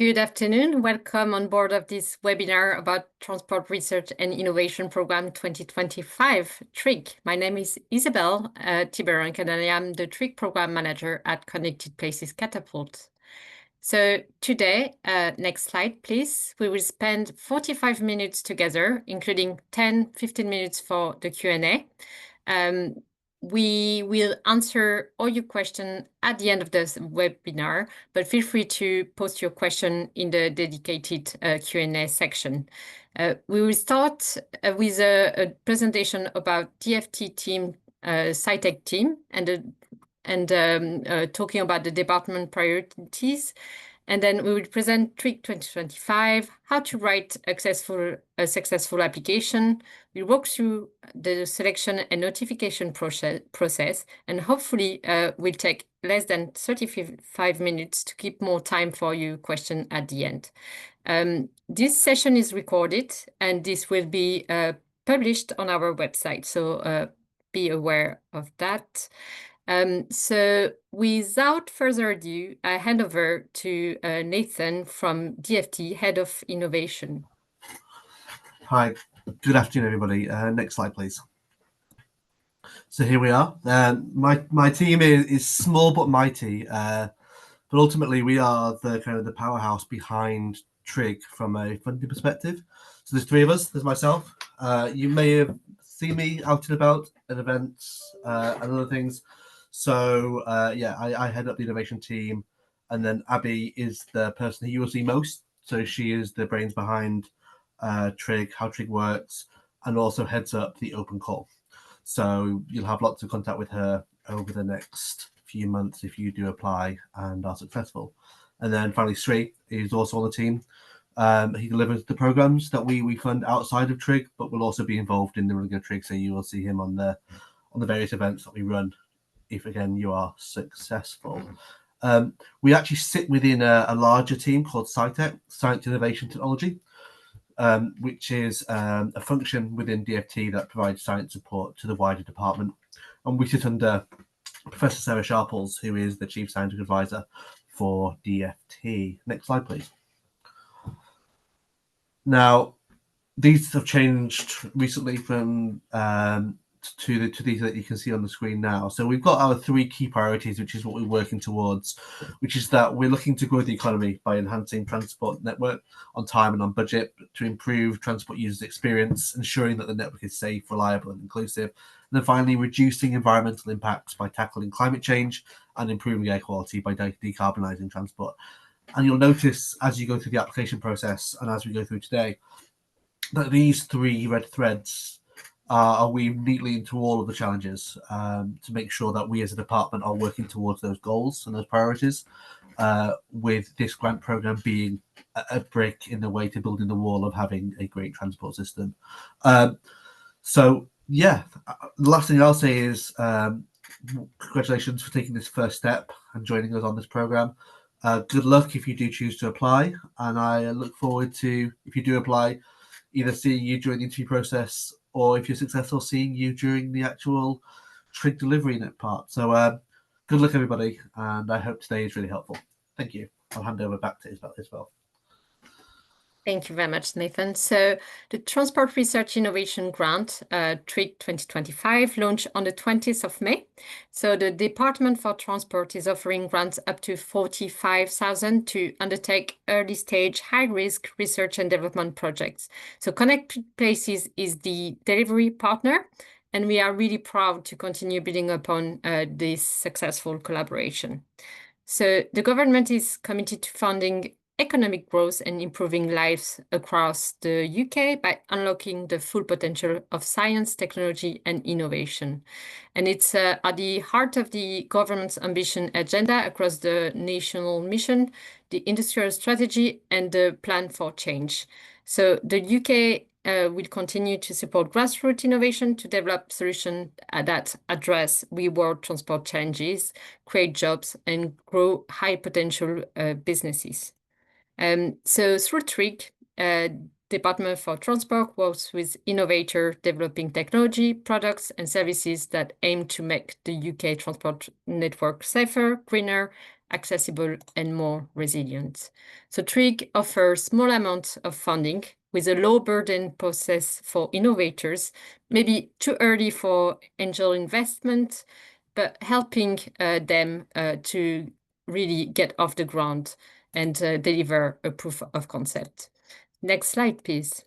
Good afternoon. Welcome on board of this webinar about Transport Research and Innovation Program 2025, TRIG. My name is Isabelle Tiberank, and I am the TRIG Program Manager at Connected Places Catapult. So today, next slide, please. We will spend 45 minutes together, including 10-15 minutes for the Q&A. We will answer all your questions at the end of this webinar, but feel free to post your question in the dedicated Q&A section. We will start with a presentation about DFT team, SciTech team, and talking about the department priorities. And then we will present TRIG 2025, how to write a successful application. We walk through the selection and notification process, and hopefully we'll take less than 35 minutes to keep more time for your question at the end. This session is recorded, and this will be published on our website, so be aware of that. So without further ado, I hand over to Nathan from DFT, Head of Innovation. Hi, good afternoon, everybody. Next slide, please. So here we are. My team is small but mighty, but ultimately we are the powerhouse behind TRIG from a funding perspective. So there's three of us. There's myself. You may have seen me out and about at events and other things. So yeah, I head up the innovation team, and then Abby is the person who you will see most. So she is the brains behind TRIG, how TRIG works, and also heads up the open call. So you'll have lots of contact with her over the next few months if you do apply and are successful. And then finally, Sri is also on the team. He delivers the programs that we fund outside of TRIG, but will also be involved in the running of TRIG. So you will see him on the various events that we run, if again you are successful. We actually sit within a larger team called SciTech, Science, Innovation, Technology, which is a function within DFT that provides science support to the wider department. And we sit under Professor Sarah Sharples, who is the Chief Scientific Advisor for DFT. Next slide, please. Now, these have changed recently from to these that you can see on the screen now. So we've got our three key priorities, which is what we're working towards, which is that we're looking to grow the economy by enhancing transport network on time and on budget, to improve transport users' experience, ensuring that the network is safe, reliable, and inclusive. And then finally, reducing environmental impacts by tackling climate change and improving air quality by decarbonising transport. And you'll notice as you go through the application process and as we go through today, that these three red threads are weaved neatly into all of the challenges to make sure that we as a department are working towards those goals and those priorities, with this grant program being a brick in the way to building the wall of having a great transport system. So yeah, the last thing I'll say is congratulations for taking this first step and joining us on this program. Good luck if you do choose to apply, and I look forward to, if you do apply, either seeing you during the interview process, or if you're successful, seeing you during the actual TRIG delivery part. So good luck, everybody, and I hope today is really helpful. Thank you. I'll hand over back to Isabel. Thank you very much, Nathan. So the Transport Research Innovation Grant, TRIG 2025, launched on the 20th of May. So the Department for Transport is offering grants up to 45,000 to undertake early stage, high risk research and development projects. So Connected Places is the delivery partner, and we are really proud to continue building upon this successful collaboration. So the government is committed to funding economic growth and improving lives across the UK by unlocking the full potential of science, technology, and innovation. And it's at the heart of the government's ambition agenda across the national mission, the industrial strategy, and the plan for change. So the UK will continue to support grassroots innovation to develop solutions that address real-world transport challenges, create jobs, and grow high potential businesses. So through TRIG, Department for Transport works with innovators developing technology, products, and services that aim to make the UK transport network safer, greener, accessible, and more resilient. So TRIG offers small amounts of funding with a low burden process for innovators, maybe too early for angel investment, but helping them to really get off the ground and deliver a proof of concept. Next slide, please.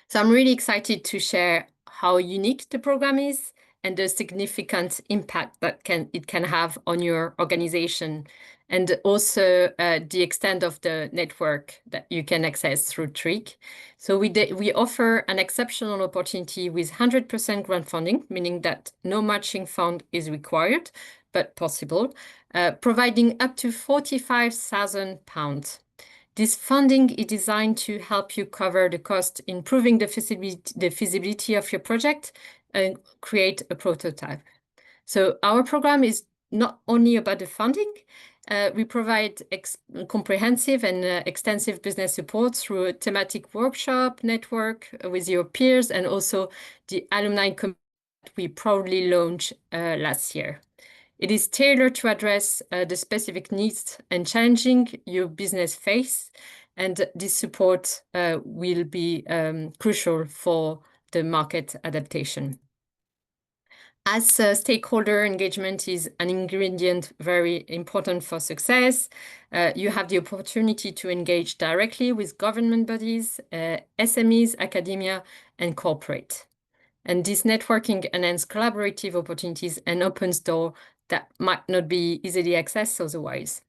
So I'm really excited to share how unique the program is and the significant impact that it can have on your organization, and also the extent of the network that you can access through TRIG. So we offer an exceptional opportunity with 100% grant funding, meaning that no matching fund is required, but possible, providing up to £45,000. This funding is designed to help you cover the cost, improving the feasibility of your project and create a prototype. So our program is not only about the funding. We provide comprehensive and extensive business support through a thematic workshop network with your peers, and also the alumni community we proudly launched last year. It is tailored to address the specific needs and challenging your business face, and this support will be crucial for the market adaptation. As stakeholder engagement is an ingredient very important for success, you have the opportunity to engage directly with government bodies, SMEs, academia, and corporate. And this networking enhances collaborative opportunities and opens doors that might not be easily accessed otherwise.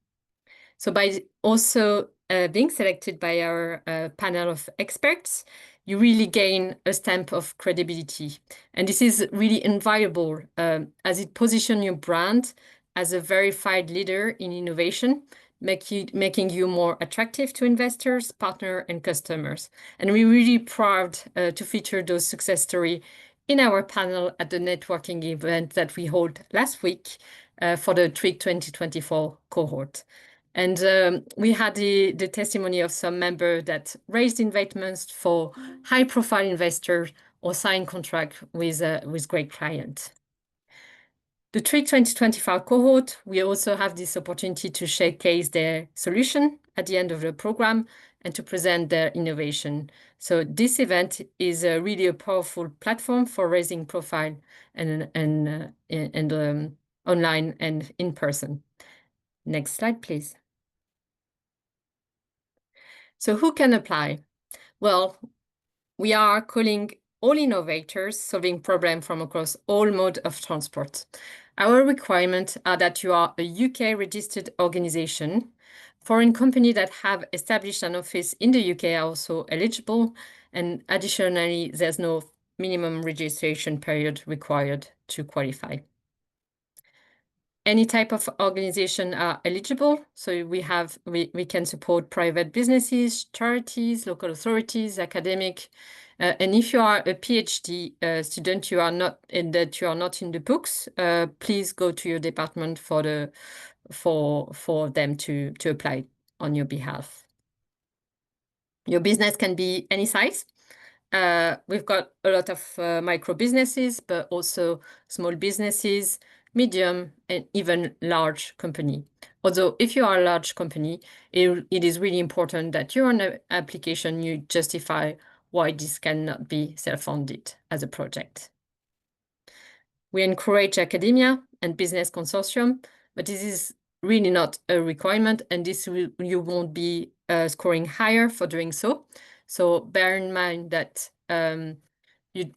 So by also being selected by our panel of experts, you really gain a stamp of credibility. And this is really invaluable as it positions your brand as a verified leader in innovation, making you more attractive to investors, partners, and customers. And we're really proud to feature those success stories in our panel at the networking event that we held last week for the TRIG 2024 cohort. And we had the testimony of some members that raised investments for high-profile investors or signed contract with great clients. The TRIG 2025 cohort, we also have this opportunity to showcase their solution at the end of the program and to present their innovation. So this event is really a powerful platform for raising profile and online and in person. Next slide, please. So who can apply? Well, we are calling all innovators solving problems from across all modes of transport. Our requirements are that you are a UK registered organization. Foreign companies that have established an office in the UK are also eligible. And additionally, there's no minimum registration period required to qualify. Any type of organization are eligible. So we can support private businesses, charities, local authorities, academic. And if you are a PhD student, you are not in the books, please go to your department for them to apply on your behalf. Your business can be any size. We've got a lot of micro businesses, but also small businesses, medium, and even large company. Although if you are a large company, it is really important that you're on an application, you justify why this cannot be self-funded as a project. We encourage academia and business consortium, but this is really not a requirement, and you won't be scoring higher for doing so. So bear in mind that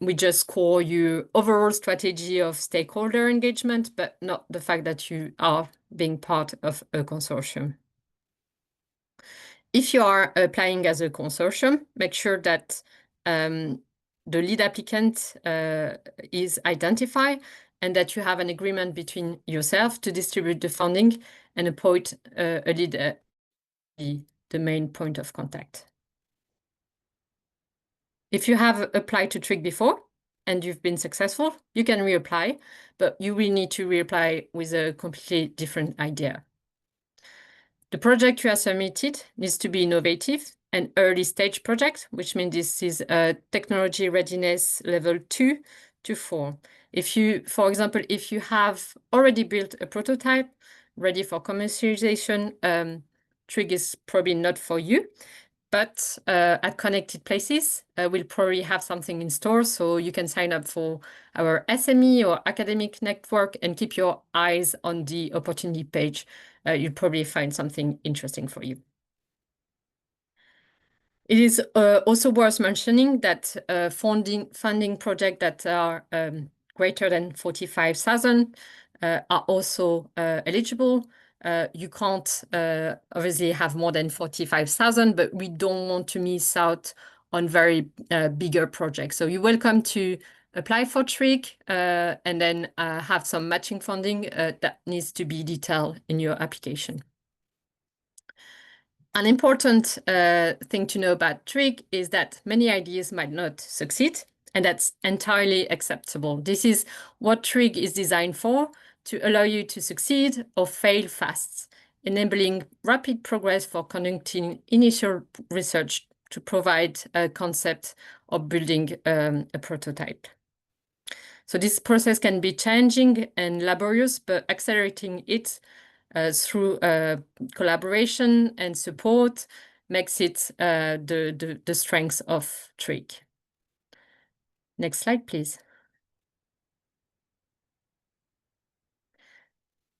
we just score your overall strategy of stakeholder engagement, but not the fact that you are being part of a consortium. If you are applying as a consortium, make sure that the lead applicant is identified and that you have an agreement between yourself to distribute the funding and appoint a lead, the main point of contact. If you have applied to TRIG before and you've been successful, you can reapply, but you will need to reapply with a completely different idea. The project you have submitted needs to be innovative, an early stage project, which means this is a technology readiness level 2 to 4. If you, for example, if you have already built a prototype ready for commercialization, TRIG is probably not for you. But at Connected Places, we'll probably have something in store, so you can sign up for our SME or academic network and keep your eyes on the opportunity page. You'll probably find something interesting for you. It is also worth mentioning that funding projects that are greater than 45,000 are also eligible. You can't obviously have more than 45,000, but we don't want to miss out on very bigger projects. So you're welcome to apply for TRIG and then have some matching funding that needs to be detailed in your application. An important thing to know about TRIG is that many ideas might not succeed, and that's entirely acceptable. This is what TRIG is designed for, to allow you to succeed or fail fast, enabling rapid progress for conducting initial research to provide a concept or building a prototype. So this process can be challenging and laborious, but accelerating it through collaboration and support makes it the strength of TRIG. Next slide, please.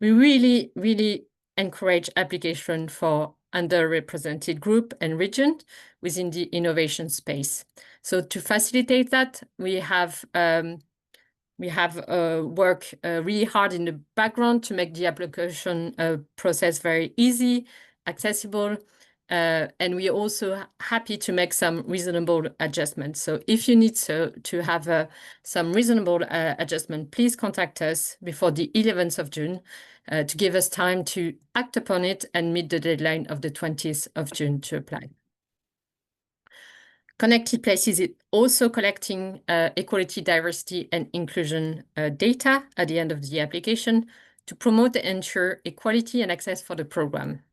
We really encourage application for underrepresented group and region within the innovation space. So to facilitate that, we have worked really hard in the background to make the application process very easy, accessible, and we are also happy to make some reasonable adjustments. So if you need to have some reasonable adjustment, please contact us before the 11th of June to give us time to act upon it and meet the deadline of the 20th of June to apply. Connected Places is also collecting equality, diversity, and inclusion data at the end of the application to promote and ensure equality and access for the program.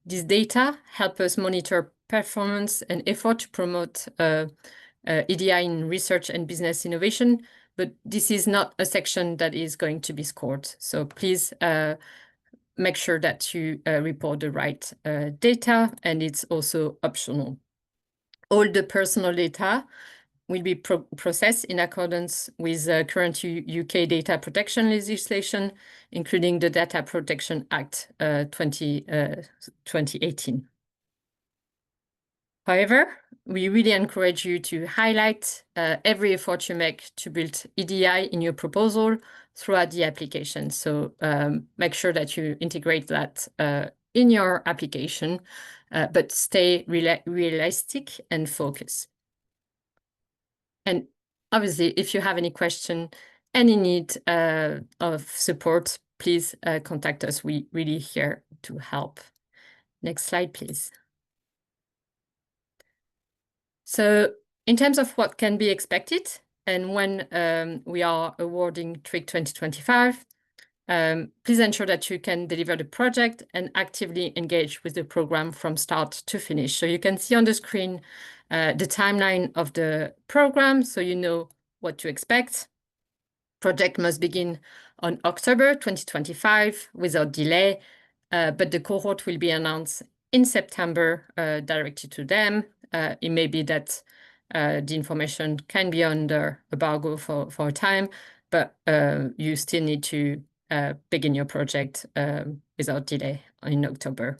This data help us monitor performance and effort to promote EDI in research and business innovation, but this is not a section that is going to be scored. So please make sure that you report the right data, and it's also optional. All the personal data will be processed in accordance with current UK data protection legislation, including the Data Protection Act 2018. However, we really encourage you to highlight every effort you make to build EDI in your proposal throughout the application. So make sure that you integrate that in your application, but stay realistic and focused. And obviously, if you have any question, any need of support, please contact us. We really here to help. Next slide, please. So in terms of what can be expected and when we are awarding TRIG 2025, please ensure that you can deliver the project and actively engage with the program from start to finish. So you can see on the screen the timeline of the program, so you know what to expect. Project must begin on October 2025 without delay, but the cohort will be announced in September directed to them. It may be that the information can be under embargo for a time, but you still need to begin your project without delay in October.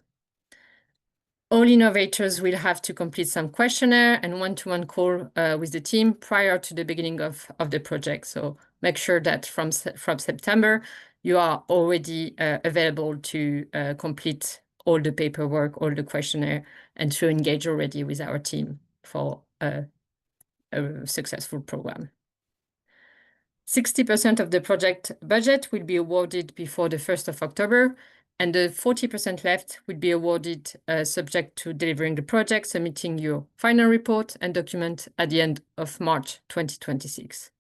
All innovators will have to complete some questionnaire and one-to-one call with the team prior to the beginning of the project. So make sure that from September, you are already available to complete all the paperwork, all the questionnaire, and to engage already with our team for a successful program. 60% of the project budget will be awarded before the 1st of October, and the 40% left will be awarded subject to delivering the project, submitting your final report and document at the end of March 2026.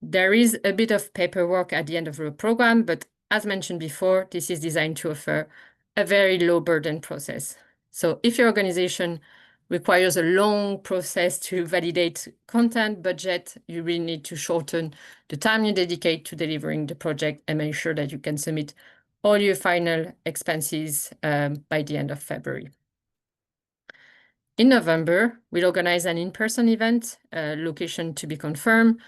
There is a bit of paperwork at the end of the program, but as mentioned before, this is designed to offer a very low burden process. So if your organization requires a long process to validate content budget, you really need to shorten the time you dedicate to delivering the project and make sure that you can submit all your final expenses by the end of February. In November, we'll organize an in-person event, location to be confirmed,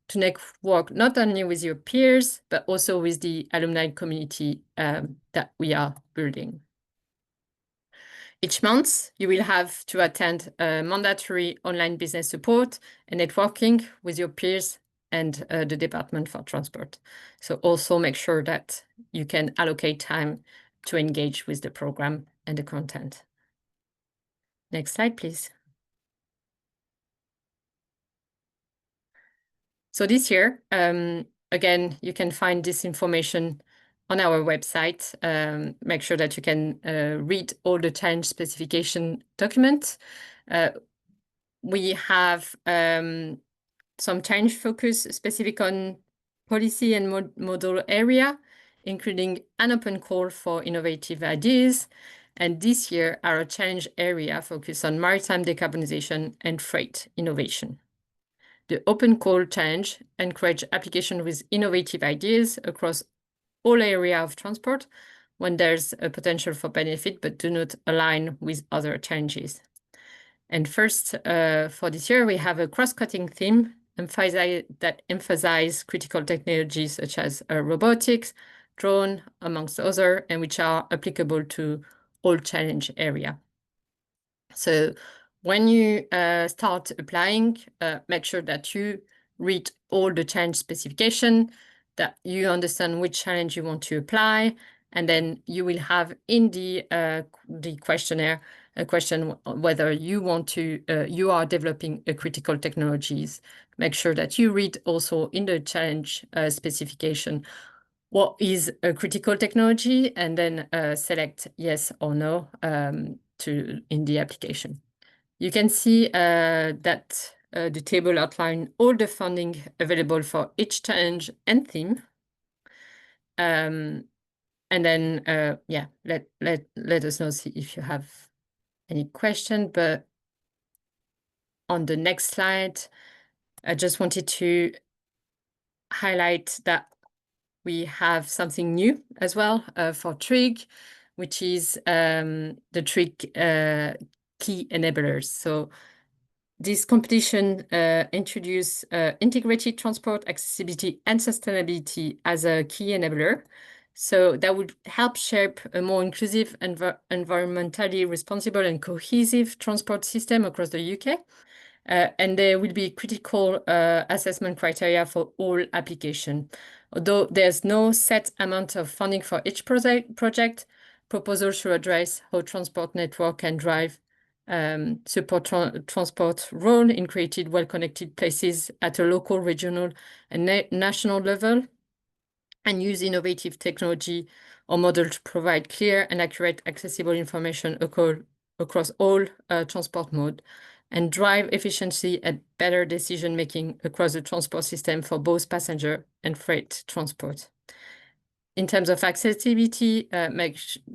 to network not only with your peers, but also with the alumni community that we are building. Each month, you will have to attend mandatory online business support and networking with your peers and the Department for Transport. So also make sure that you can allocate time to engage with the program and the content. Next slide, please. So this year, again, you can find this information on our website. Make sure that you can read all the challenge specification documents. We have some change focus specific on policy and model area, including an open call for innovative ideas. And this year, our challenge area focus on maritime decarbonization and freight innovation. The open call challenge encourage application with innovative ideas across all areas of transport when there's a potential for benefit, but do not align with other challenges. And first, for this year, we have a cross-cutting theme that emphasize critical technologies such as robotics, drone, amongst others, and which are applicable to all challenge area. So when you start applying, make sure that you read all the challenge specification, that you understand which challenge you want to apply, and then you will have in the questionnaire a question whether you want to you are developing a critical technologies. Make sure that you read also in the challenge specification what is a critical technology, and then select yes or no in the application. You can see that the table outline all the funding available for each challenge and theme. And then, yeah, let us know if you have any question. But on the next slide, I just wanted to highlight that we have something new as well for TRIG, which is the TRIG key enablers. So this competition introduced integrated transport, accessibility, and sustainability as a key enabler. So that would help shape a more inclusive, environmentally responsible, and cohesive transport system across the UK. And there will be critical assessment criteria for all application. Although there's no set amount of funding for each project, proposals should address how transport network can drive support transport role in created well-connected places at a local, regional, and national level, and use innovative technology or model to provide clear and accurate accessible information across all transport mode, and drive efficiency and better decision-making across the transport system for both passenger and freight transport. In terms of accessibility,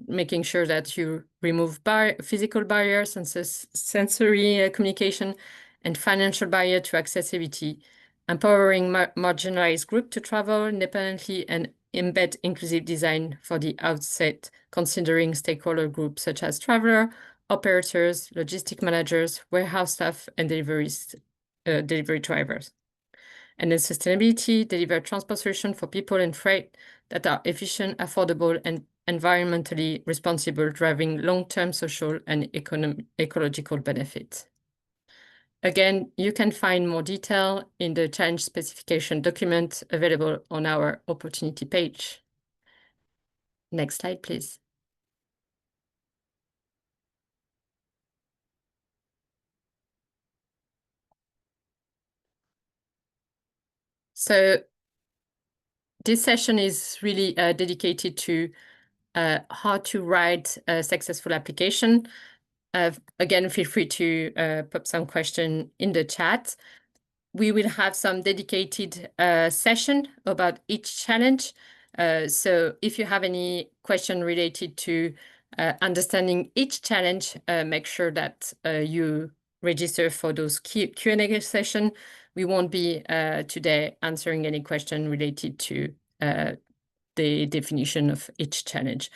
making sure that you remove physical barriers and sensory communication and financial barrier to accessibility, empowering marginalized group to travel independently, and embed inclusive design for the outset, considering stakeholder groups such as traveler, operators, logistic managers, warehouse staff, and delivery drivers. And then sustainability, deliver transport solution for people and freight that are efficient, affordable, and environmentally responsible, driving long-term social and ecological benefits. Again, you can find more detail in the challenge specification document available on our opportunity page. Next slide, please. So this session is really dedicated to how to write a successful application. Again, feel free to put some question in the chat. We will have some dedicated session about each challenge. So if you have any question related to understanding each challenge, make sure that you register for those Q&A session. We won't be today answering any question related to the definition of each challenge.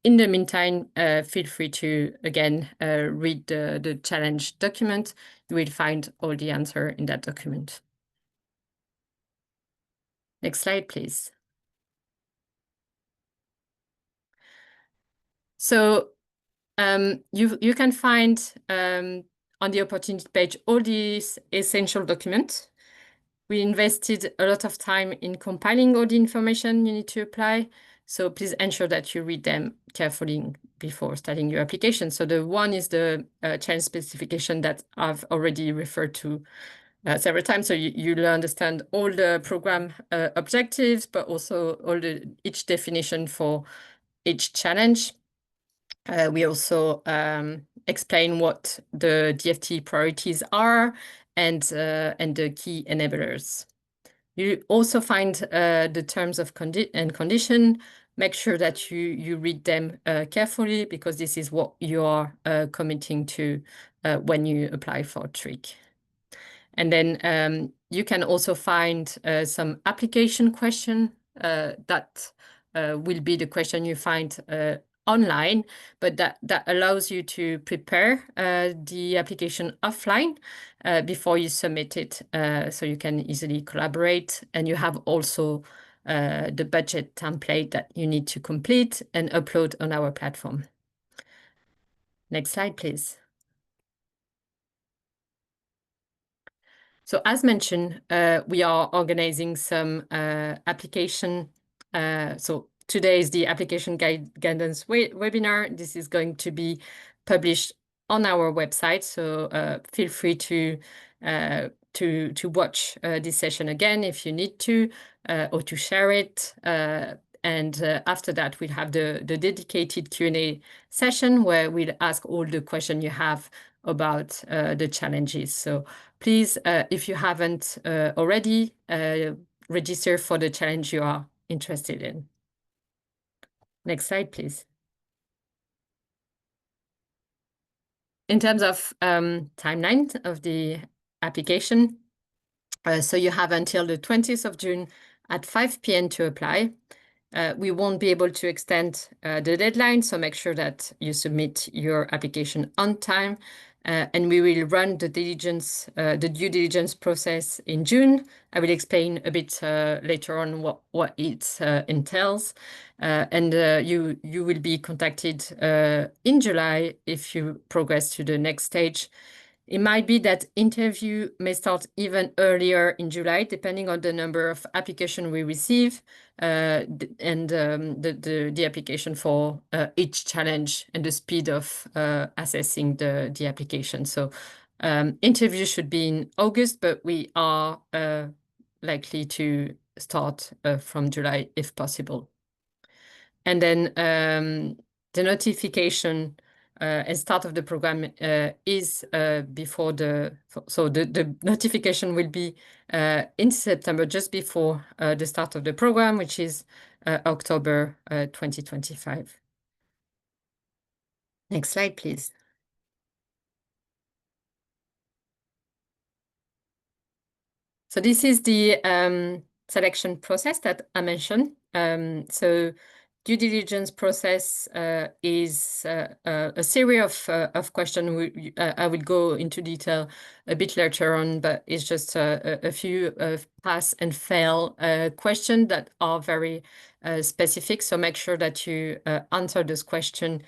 In the meantime, feel free to, again, read the challenge document. You will find all the answer in that document. Next slide, please. So you can find on the opportunity page all these essential documents. We invested a lot of time in compiling all the information you need to apply. So please ensure that you read them carefully before starting your application. So the one is the challenge specification that I've already referred to several times. So you'll understand all the program objectives, but also each definition for each challenge. We also explain what the DFT priorities are and the key enablers. You also find the terms of and condition. Make sure that you read them carefully, because this is what you are committing to when you apply for TRIG. And then you can also find some application question that will be the question you find online, but that allows you to prepare the application offline before you submit it, so you can easily collaborate. And you have also the budget template that you need to complete and upload on our platform. Next slide, please. So as mentioned, we are organizing some application. So today is the application guidance webinar. This is going to be published on our website. So feel free to watch this session again if you need to, or to share it. And after that, we'll have the dedicated Q&A session where we'll ask all the questions you have about the challenges. So please, if you haven't already, register for the challenge you are interested in. Next slide, please. In terms of timeline of the application, so you have until the 20th of June at 5 p.m. to apply. We won't be able to extend the deadline, so make sure that you submit your application on time. And we will run the due diligence process in June. I will explain a bit later on what it entails. And you will be contacted in July if you progress to the next stage. It might be that interview may start even earlier in July, depending on the number of applications we receive and the application for each challenge and the speed of assessing the application. So interview should be in August, but we are likely to start from July if possible. And then the notification and start of the program is before so the notification will be in September, just before the start of the program, which is October 2025. Next slide, please. So this is the selection process that I mentioned. So due diligence process is a series of questions. I will go into detail a bit later on, but it's just a few pass and fail questions that are very specific. So make sure that you answer this question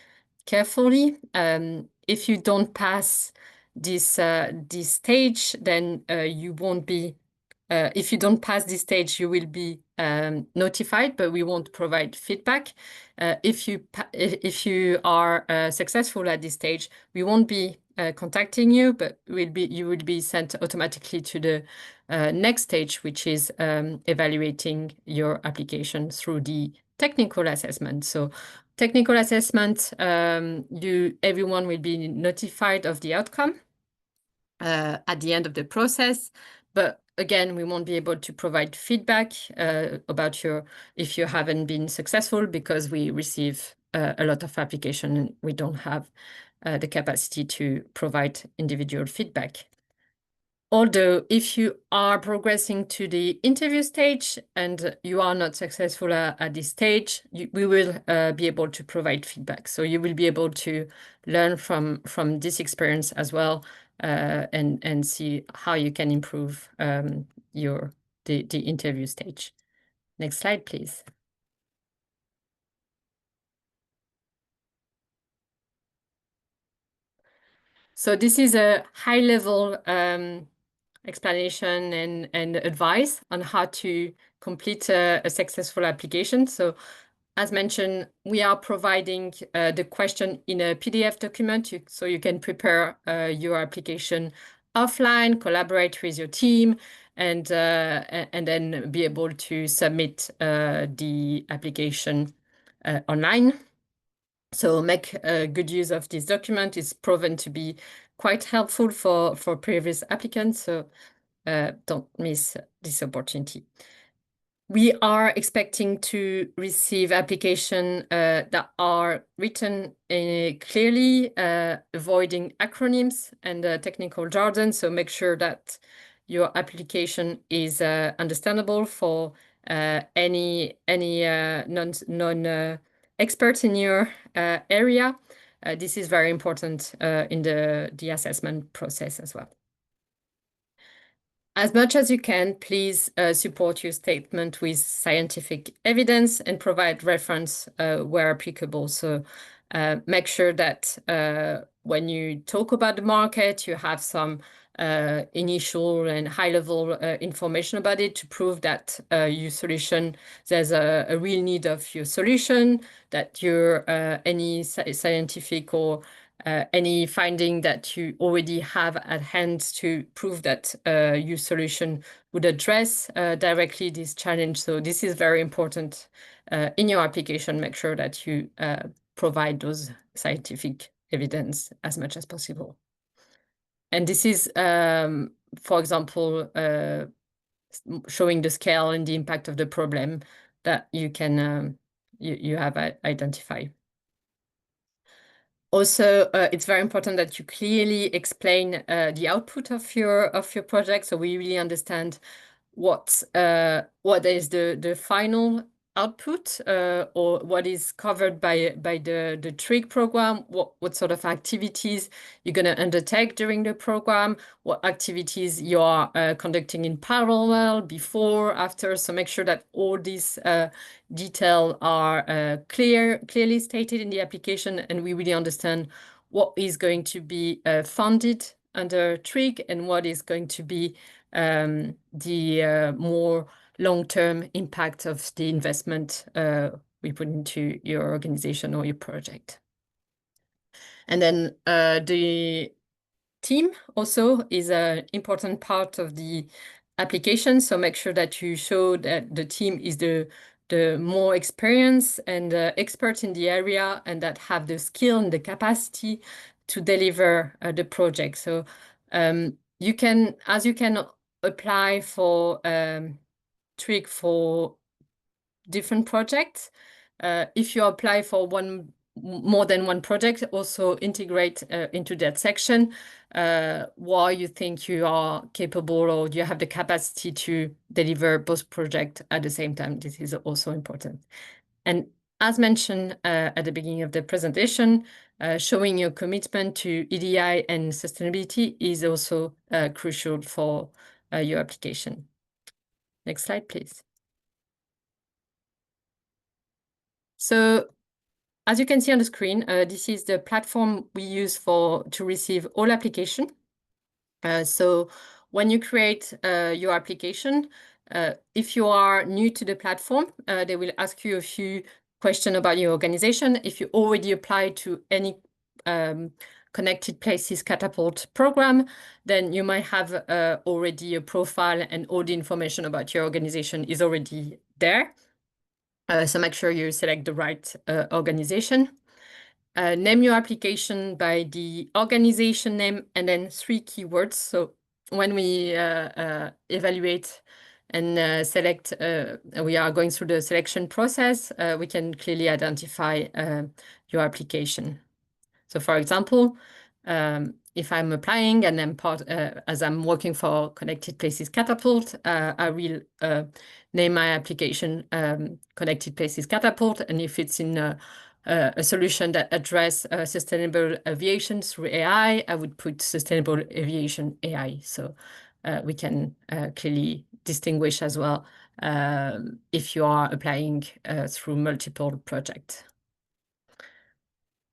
carefully. If you don't pass this stage, then you won't be. If you don't pass this stage, you will be notified, but we won't provide feedback. If you are successful at this stage, we won't be contacting you, but you will be sent automatically to the next stage, which is evaluating your application through the technical assessment. So technical assessment, everyone will be notified of the outcome at the end of the process. But again, we won't be able to provide feedback about if you haven't been successful, because we receive a lot of application, and we don't have the capacity to provide individual feedback. Although if you are progressing to the interview stage and you are not successful at this stage, we will be able to provide feedback. So you will be able to learn from this experience as well, and see how you can improve the interview stage. Next slide, please. So this is a high-level explanation and advice on how to complete a successful application. So as mentioned, we are providing the question in a PDF document, so you can prepare your application offline, collaborate with your team, and then be able to submit the application online. So make good use of this document. It's proven to be quite helpful for previous applicants, so don't miss this opportunity. We are expecting to receive applications that are written clearly, avoiding acronyms and technical jargon. So make sure that your application is understandable for any non experts in your area. This is very important in the assessment process as well. As much as you can, please support your statement with scientific evidence and provide reference where applicable. So make sure that when you talk about the market, you have some initial and high-level information about it to prove that your solution, there's a real need of your solution, that your any scientific or any finding that you already have at hand to prove that your solution would address directly this challenge. So this is very important in your application. Make sure that you provide those scientific evidence as much as possible. And this is, for example, showing the scale and the impact of the problem that you can you have identified. Also, it's very important that you clearly explain the output of your project, so we really understand what is the final output, or what is covered by the TRIG program, what sort of activities you're going to undertake during the program, what activities you are conducting in parallel, before, after. So make sure that all these details are clearly stated in the application, and we really understand what is going to be funded under TRIG and what is going to be the more long-term impact of the investment we put into your organization or your project. And then the team also is an important part of the application. So make sure that you show that the team is the more experienced and expert in the area, and that have the skill and the capacity to deliver the project. So you can apply for TRIG for different projects. If you apply for more than one project, also integrate into that section why you think you are capable or you have the capacity to deliver both projects at the same time. This is also important. And as mentioned at the beginning of the presentation, showing your commitment to EDI and sustainability is also crucial for your application. Next slide, please. So as you can see on the screen, this is the platform we use to receive all applications. So when you create your application, if you are new to the platform, they will ask you a few questions about your organization. If you already applied to any Connected Places Catapult program, then you might have already a profile, and all the information about your organization is already there. So make sure you select the right organization. Name your application by the organization name and then 3 keywords. So when we evaluate and select, we are going through the selection process, we can clearly identify your application. So for example, if I'm applying and I'm as I'm working for Connected Places Catapult, I will name my application Connected Places Catapult. And if it's in a solution that address sustainable aviation through AI, I would put Sustainable Aviation AI. So we can clearly distinguish as well if you are applying through multiple projects.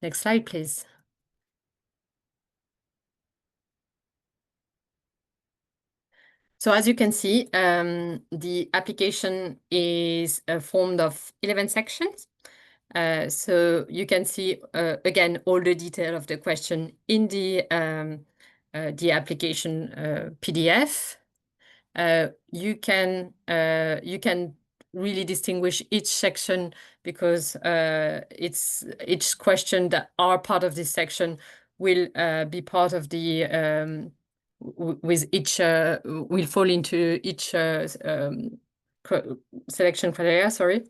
Next slide, please. So as you can see, the application is formed of 11 sections. So you can see, again, all the detail of the question in the application PDF. You can really distinguish each section because it's each question that are part of this section will be part of the with each will fall into each selection criteria. Sorry.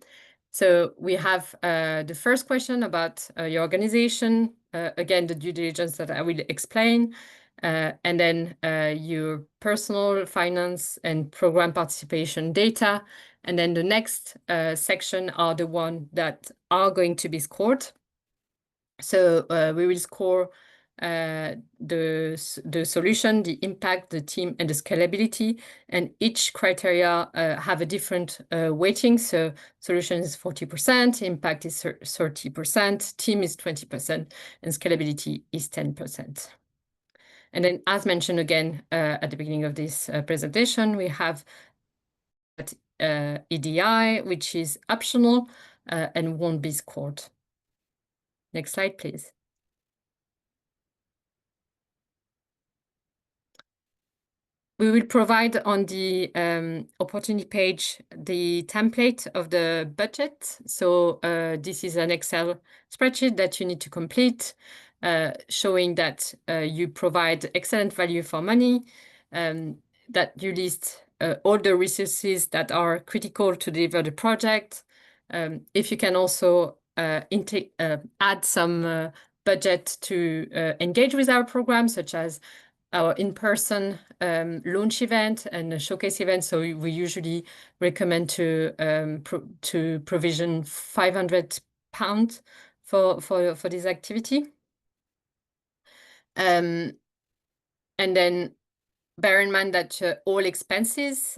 So we have the first question about your organization. Again, the due diligence that I will explain. And then your personal finance and program participation data. And then the next section are the ones that are going to be scored. So we will score the solution, the impact, the team, and the scalability. And each criteria have a different weighting. So solution is 40%, impact is 30%, team is 20%, and scalability is 10%. And then, as mentioned again at the beginning of this presentation, we have EDI, which is optional and won't be scored. Next slide, please. We will provide on the opportunity page the template of the budget. So this is an Excel spreadsheet that you need to complete, showing that you provide excellent value for money, that you list all the resources that are critical to deliver the project. If you can also add some budget to engage with our program, such as our in-person launch event and a showcase event. So we usually recommend to provision £500 for this activity. And then bear in mind that all expenses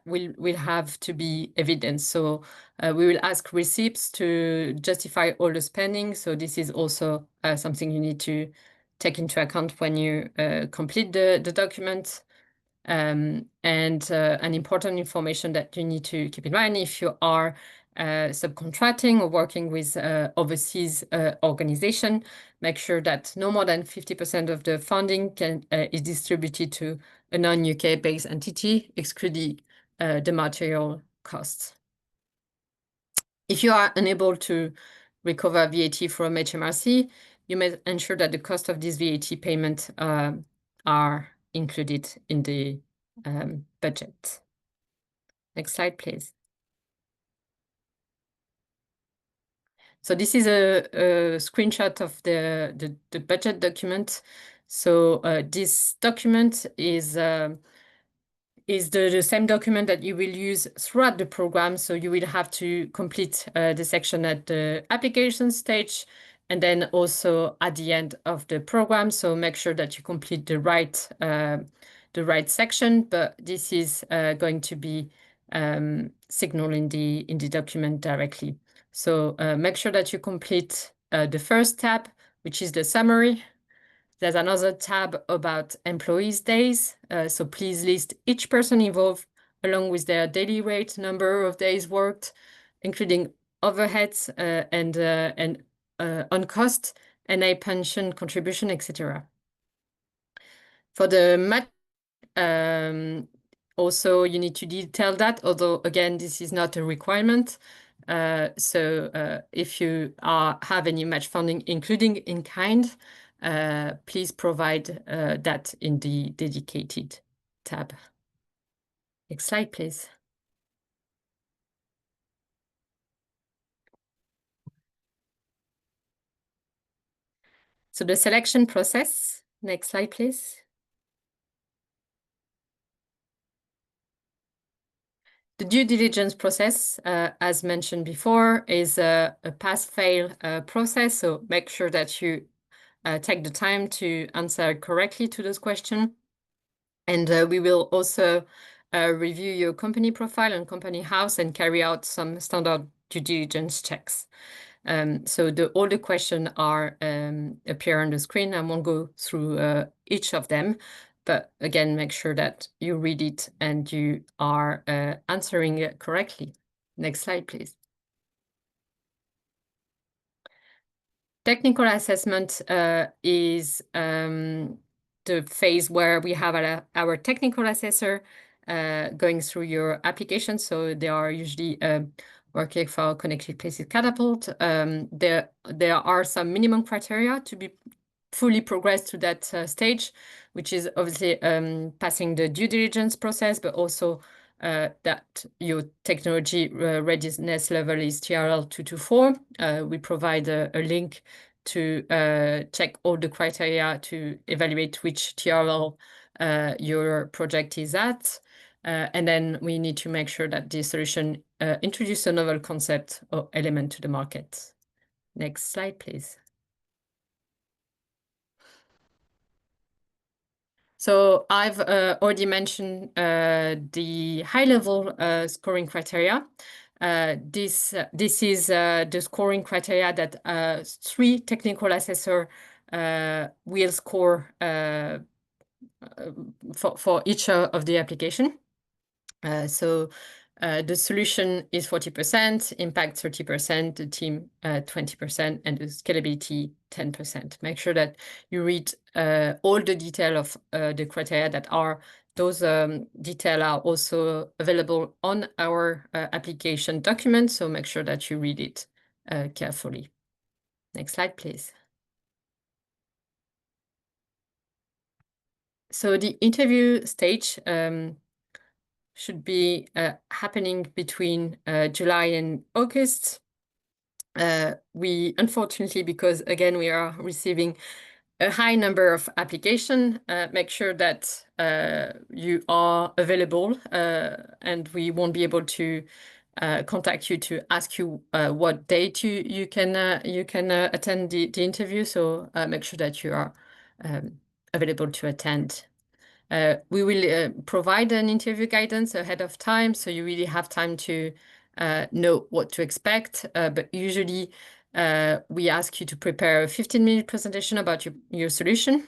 will have to be evident. So we will ask receipts to justify all the spending. So this is also something you need to take into account when you complete the document. And an important information that you need to keep in mind if you are subcontracting or working with overseas organization, make sure that no more than 50% of the funding is distributed to a non-UK based entity, excluding the material costs. If you are unable to recover VAT from HMRC, you may ensure that the cost of this VAT payment are included in the budget. Next slide, please. So this is a screenshot of the budget document. So this document is the same document that you will use throughout the program. So you will have to complete the section at the application stage and then also at the end of the program. So make sure that you complete the right section, but this is going to be signaled in the document directly. So make sure that you complete the first tab, which is the summary. There's another tab about employees' days. So please list each person involved along with their daily rate, number of days worked, including overheads and on cost, NI pension contribution, etc. For the match, also you need to detail that, although again, this is not a requirement. So if you have any match funding, including in kind, please provide that in the dedicated tab. Next slide, please. So the selection process, next slide, please. The due diligence process, as mentioned before, is a pass-fail process. So make sure that you take the time to answer correctly to those questions. And we will also review your company profile and company house and carry out some standard due diligence checks. So all the questions are appear on the screen. I won't go through each of them, but again, make sure that you read it and you are answering it correctly. Next slide, please. Technical assessment is the phase where we have our technical assessor going through your application. So they are usually working for Connected Places Catapult. There are some minimum criteria to be fully progressed to that stage, which is obviously passing the due diligence process, but also that your technology readiness level is TRL 224. We provide a link to check all the criteria to evaluate which TRL your project is at. And then we need to make sure that the solution introduces a novel concept or element to the market. Next slide, please. So I've already mentioned the high-level scoring criteria. This is the scoring criteria that 3 technical assessors will score for each of the application. So the solution is 40%, impact 30%, the team 20%, and the scalability 10%. Make sure that you read all the detail of the criteria that are, those details are also available on our application document, so make sure that you read it carefully. Next slide, please. So the interview stage should be happening between July and August. We unfortunately, because again, we are receiving a high number of applications, make sure that you are available and we won't be able to contact you to ask you what date you can attend the interview. So make sure that you are available to attend. We will provide an interview guidance ahead of time, so you really have time to know what to expect. But usually, we ask you to prepare a 15-minute presentation about your solution.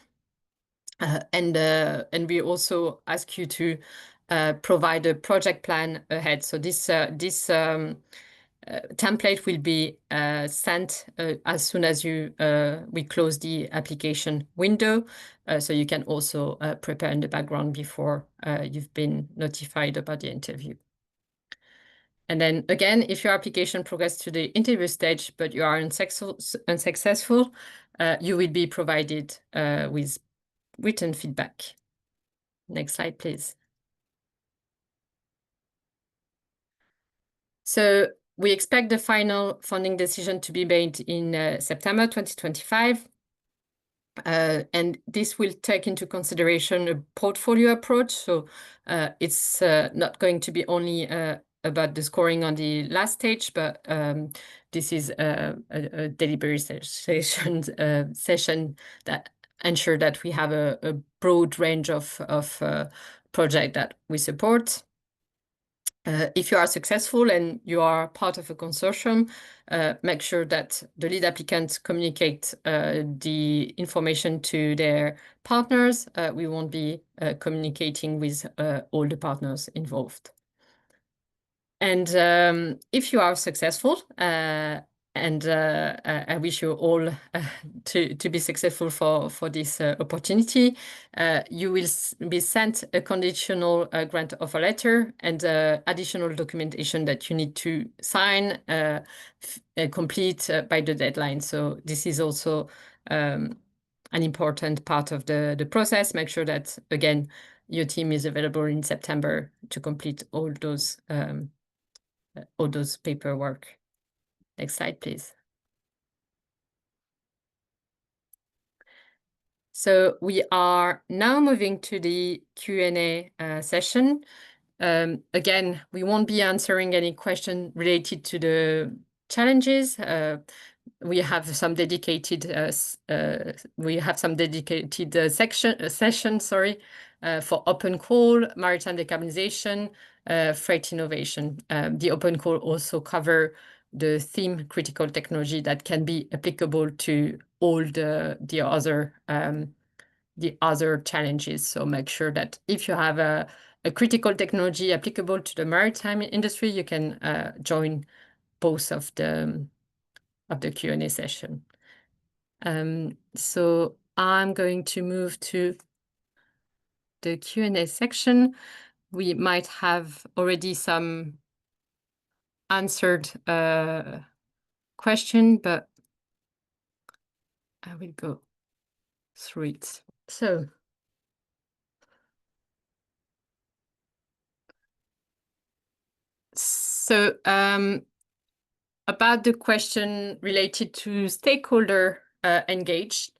And we also ask you to provide a project plan ahead. So this template will be sent as soon as we close the application window. So you can also prepare in the background before you've been notified about the interview. And then again, if your application progresses to the interview stage, but you are unsuccessful, you will be provided with written feedback. Next slide, please. So we expect the final funding decision to be made in September 2025. And this will take into consideration a portfolio approach. So it's not going to be only about the scoring on the last stage, but this is a deliberation session that ensure that we have a broad range of projects that we support. If you are successful and you are part of a consortium, make sure that the lead applicants communicate the information to their partners. We won't be communicating with all the partners involved. And if you are successful, and I wish you all to be successful for this opportunity. You will be sent a conditional grant offer letter and additional documentation that you need to sign complete by the deadline. So this is also an important part of the process. Make sure that, again, your team is available in September to complete all those paperwork. Next slide, please. So we are now moving to the Q&A session. Again, we won't be answering any question related to the challenges. We have some dedicated session, sorry, for open call, maritime decarbonization, freight innovation. The open call also cover the theme critical technology that can be applicable to all the other challenges. So make sure that if you have a critical technology applicable to the maritime industry, you can join both of the Q&A session. So I'm going to move to the Q&A section. We might have already some answered question, but I will go through it. So about the question related to stakeholder engaged,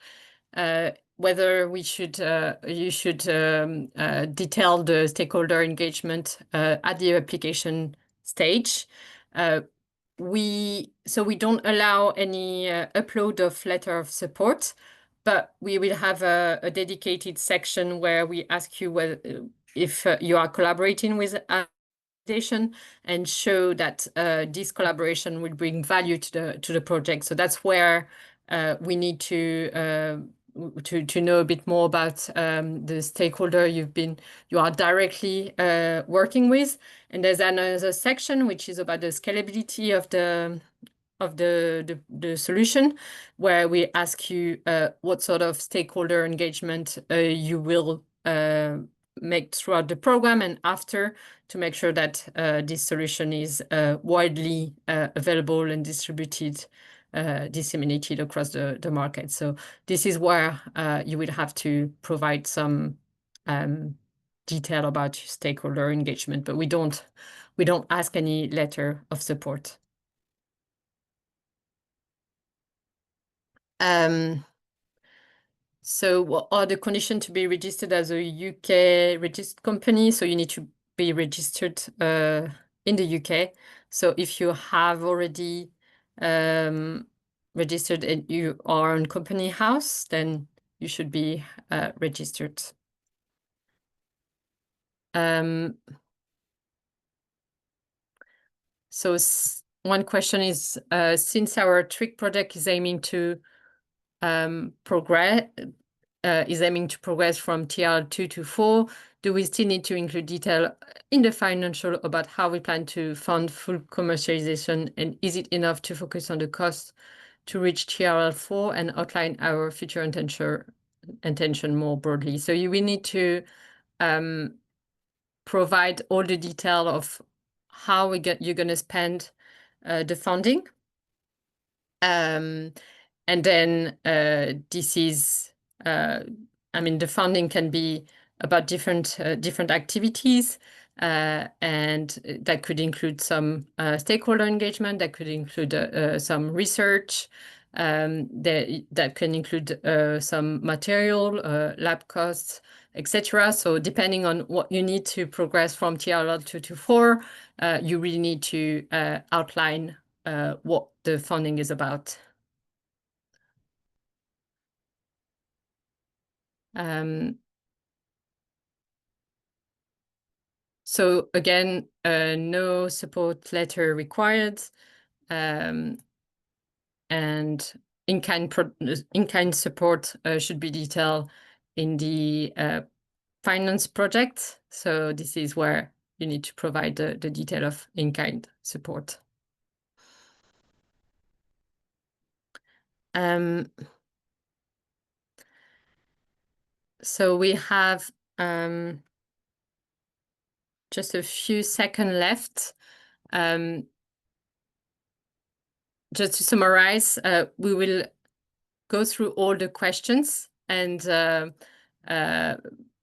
whether you should detail the stakeholder engagement at the application stage. We don't allow any upload of letter of support, but we will have a dedicated section where we ask you whether if you are collaborating with and show that this collaboration will bring value to the project. So that's where we need to know a bit more about the stakeholder you are directly working with. And there's another section which is about the scalability of the solution, where we ask you what sort of stakeholder engagement you will make throughout the program and after, to make sure that this solution is widely available and disseminated across the market. So this is where you will have to provide some detail about stakeholder engagement, but we don't ask any letter of support. So what are the conditions to be registered as a UK registered company? So you need to be registered in the UK. So if you have already registered and you are on company house, then you should be registered. So one question is, since our TRIG project is aiming to progress from TR2 to 4, do we still need to include detail in the financial about how we plan to fund full commercialization, and is it enough to focus on the cost to reach TRL4 and outline our future intention more broadly? So you will need to provide all the detail of how you're going to spend the funding. And then this is, I mean, the funding can be about different activities, and that could include some stakeholder engagement, that could include some research, that can include some material, lab costs, etc. So depending on what you need to progress from TRL2 to 4, you really need to outline what the funding is about. So again, no support letter required, and in-kind support should be detailed in the finance project. So this is where you need to provide the detail of in-kind support. So we have just a few seconds left. Just to summarize, we will go through all the questions and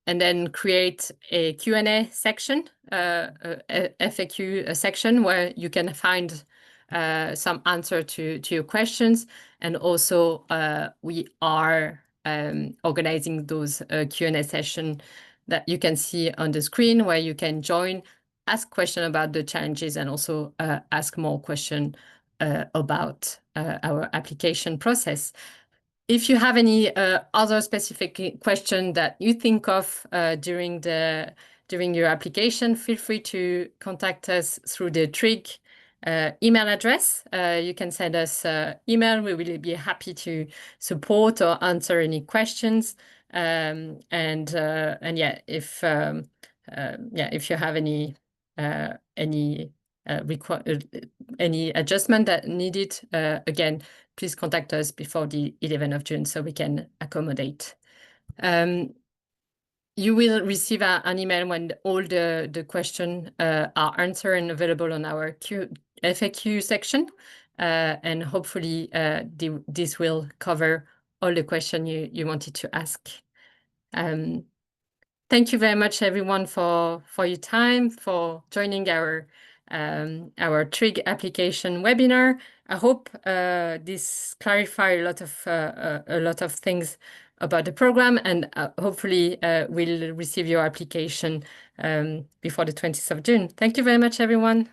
then create a Q&A section, a FAQ section where you can find some answer to your questions. And also we are organizing those Q&A session that you can see on the screen, where you can join, ask questions about the challenges, and also ask more questions about our application process. If you have any other specific question that you think of during your application, feel free to contact us through the TRIG email address. You can send us email. We will be happy to support or answer any questions. And yeah, if you have any any adjustment that needed, again, please contact us before the 11th of June so we can accommodate. You will receive an email when all the questions are answered and available on our FAQ section. And hopefully this will cover all the questions you wanted to ask. Thank you very much, everyone, for your time, for joining our TRIG application webinar. I hope this clarified a lot of things about the program, and hopefully we'll receive your application before the 20th of June. Thank you very much, everyone.